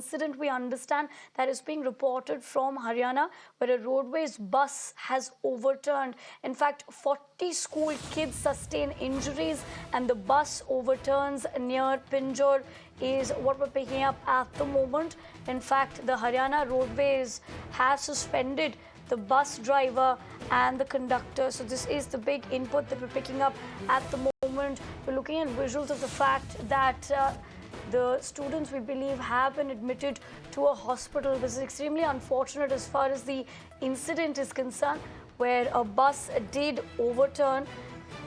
incident we understand that is being reported from Haryana, where a roadways bus has overturned. In fact, 40 school kids sustain injuries, and the bus overturns near Pinjore is what we're picking up at the moment. In fact, the Haryana Roadways has suspended the bus driver and the conductor. So this is the big input that we're picking up at the moment. We're looking at visuals of the fact that the students, we believe, have been admitted to a hospital. This is extremely unfortunate as far as the incident is concerned, where a bus did overturn.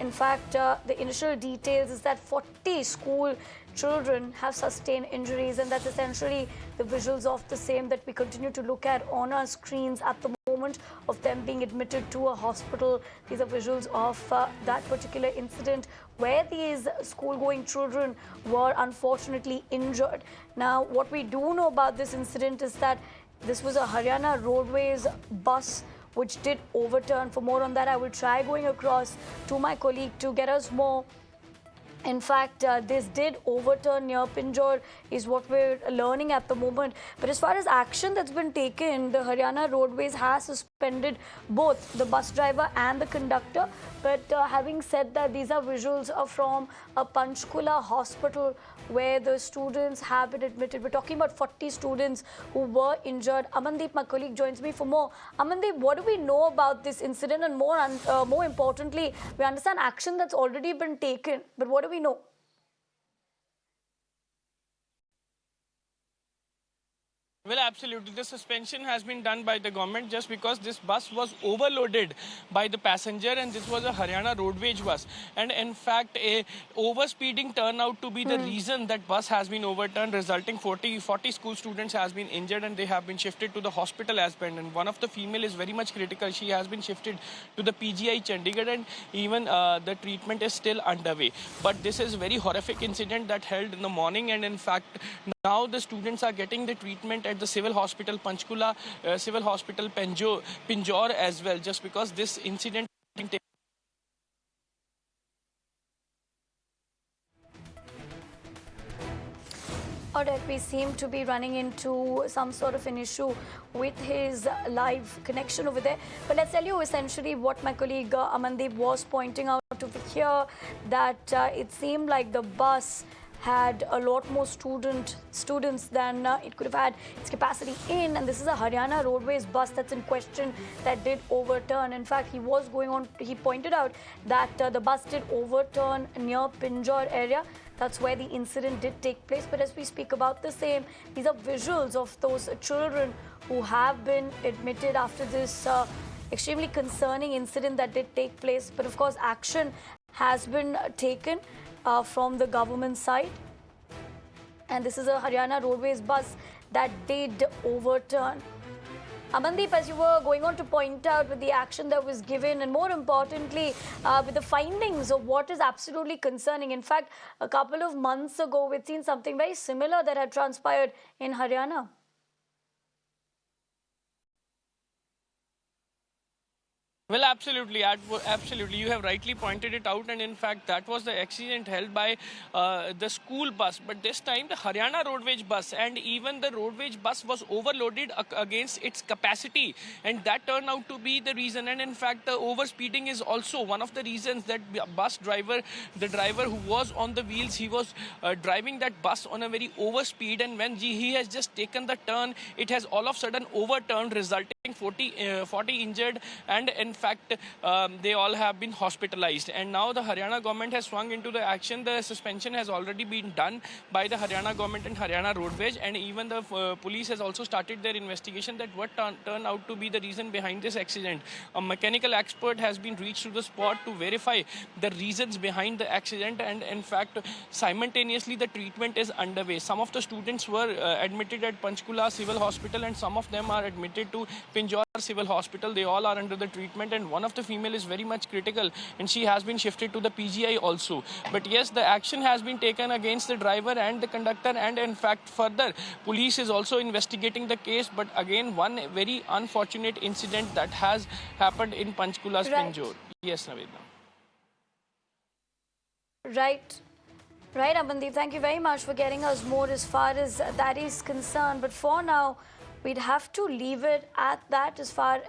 In fact, the initial details is that 40 school children have sustained injuries, and that's essentially the visuals of the same that we continue to look at on our screens at the moment, of them being admitted to a hospital. These are visuals of that particular incident where these school-going children were unfortunately injured. Now, what we do know about this incident is that this was a Haryana Roadways bus which did overturn. For more on that, I will try going across to my colleague to get us more. In fact, this did overturn near Pinjore is what we're learning at the moment. But as far as action that's been taken, the Haryana Roadways has suspended both the bus driver and the conductor. But having said that, these are visuals from a Panchkula hospital where the students have been admitted. We're talking about 40 students who were injured. Amandeep, my colleague, joins me for more. Amandeep, what do we know about this incident? And more importantly, we understand action that's already been taken. But what do we know? Well, absolutely. The suspension has been done by the government just because this bus was overloaded by the passenger, and this was a Haryana Roadways bus. And in fact, a overspeeding turned out to be the reason that bus has been overturned, resulting 40 school students has been injured, and they have been shifted to the hospital as well. And one of the female is very much critical. She has been shifted to the PGI Chandigarh, and even the treatment is still underway. But this is a very horrific incident that held in the morning, and in fact, now the students are getting the treatment at the Civil Hospital Panchkula, Civil Hospital Pinjore as well, just because this incident. All right, we seem to be running into some sort of an issue with his live connection over there. But let's tell you essentially what my colleague Amandeep was pointing out over here, that it seemed like the bus had a lot more students than it could have had its capacity in, and this is a Haryana Roadways bus that's in question that did overturn. In fact, he pointed out that the bus did overturn near Pinjore area. That's where the incident did take place. But as we speak about the same, these are visuals of those children who have been admitted after this extremely concerning incident that did take place. But of course, action has been taken from the government side. And this is a Haryana Roadways bus that did overturn. Amandeep, as you were going on to point out with the action that was given, and more importantly, with the findings of what is absolutely concerning. In fact, a couple of months ago, we'd seen something very similar that had transpired in Haryana. Well, absolutely. Absolutely. You have rightly pointed it out. And in fact, that was the accident held by the school bus. But this time, the Haryana Roadways bus, and even the Roadways bus was overloaded against its capacity. And that turned out to be the reason. And in fact, the overspeeding is also one of the reasons that the driver who was on the wheels, he was driving that bus on a very overspeed. And when he has just taken the turn, it has all of a sudden overturned, resulting 40 injured, and in fact they all have been hospitalized. And now the Haryana government has swung into the action. The suspension has already been done by the Haryana government and Haryana Roadways, and even the police has also started their investigation that what turned out to be the reason behind this accident. A mechanical expert has been reached to the spot to verify the reasons behind the accident, and in fact simultaneously the treatment is underway. Some of the students were admitted at Panchkula Civil Hospital, and some of them are admitted to Pinjore Civil Hospital. They all are under the treatment, and one of the female is very much critical, and she has been shifted to the PGI also. But yes, the action has been taken against the driver and the conductor, and in fact further police is also investigating the case. But again, one very unfortunate incident that has happened in Panchkula's Pinjore. Yes, Navedna. Right. Right, Amandeep, thank you very much for getting us more as far as that is concerned. But for now, we'd have to leave it at that as far